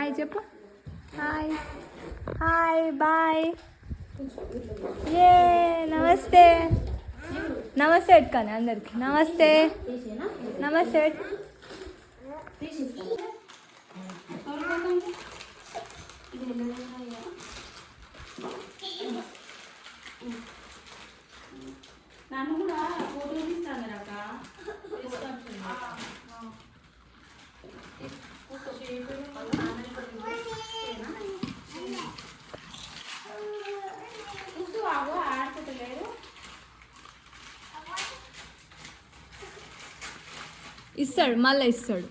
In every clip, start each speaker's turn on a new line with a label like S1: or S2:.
S1: Hi చెప్పు. Hi hi bye. ఏ నమస్తే నమస్తే ఎట్కాని అందరికి నమస్తే నమస్తే.
S2: నన్ను కూడా ఫోటో తీస్తాను అక్క. ఆడుకోలేదు
S1: ఇస్తాడు మళ్ళీ ఇస్తాడు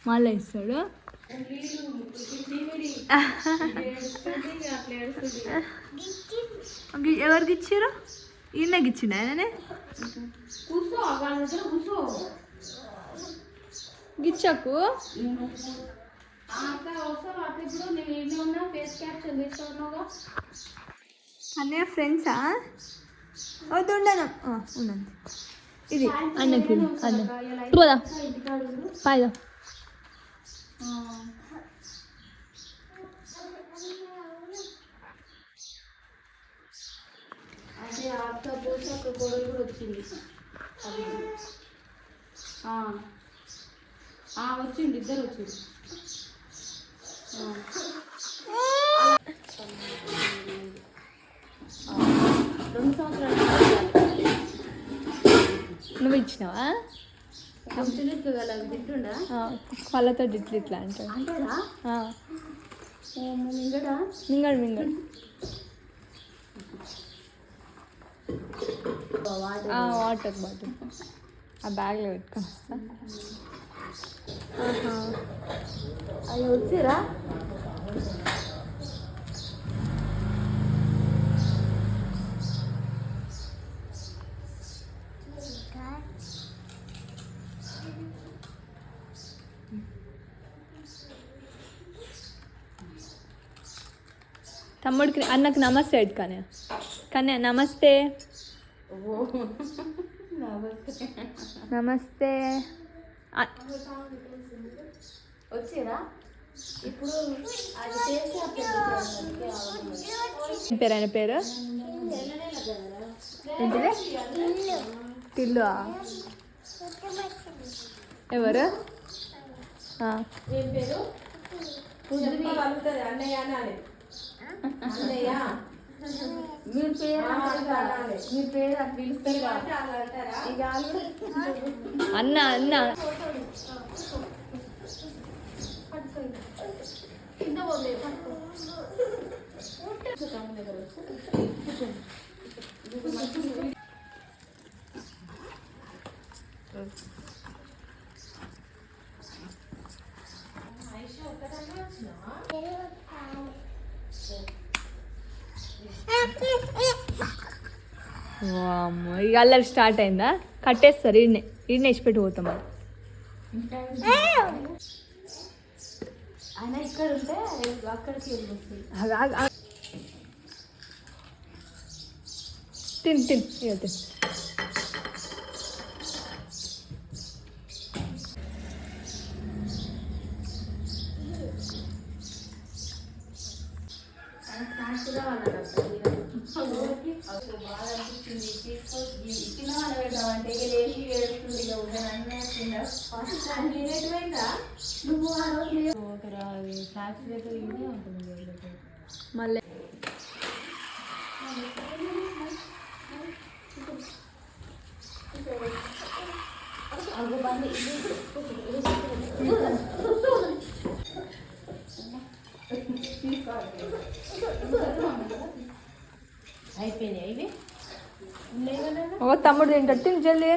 S1: మళ్ళీ ఇస్తాడు. ఎవరికి ఇచ్చారు? ఈయనకి ఇచ్చిండు ఆయననే. గిచ్చకు అన్నయ్య ఫ్రెండ్సా? వద్దు ఉండను ఉన్నది ఇది అన్నకి అన్న పోదా పాయదా.
S2: అదే అక్క పోసి ఒక గొడవ కూడా వచ్చింది. వచ్చింది ఇద్దరు వచ్చింది.
S1: నువ్వు ఇచ్చినావా? వాళ్ళతో ఇట్లా ఇట్లా అంటాడు. మింగడు మింగడు. వాటర్ బాటిల్ ఆ బ్యాగ్లో పెట్టుకొని వస్తా.
S2: అవి వచ్చిరా?
S1: తమ్ముడికి అన్నకు నమస్తే కానీ కానీ నమస్తే నమస్తే.
S2: వచ్చిరా? ఇప్పుడు
S1: పేరు ఆయన పేరు ఏంటిది? టిల్లు. ఎవరు?
S2: ఏం పేరు? మీ పేరు మీ పేరు అట్లా పిలుస్తారు.
S1: అన్న అన్న వామ్మో ఇక అల్లరి స్టార్ట్ అయిందా? కట్టేస్తారు ఈడనే వేసిపెట్టి పోతాం.
S2: ఆయన ఇక్కడ ఉంటే అక్కడికి
S1: తిన్ తిన్ ఇక తిన్. మళ్ళీ
S2: అయిపోయినాయి ఇవి.
S1: ఓ తమ్ముడు తింటాడు. తిని జల్దీ.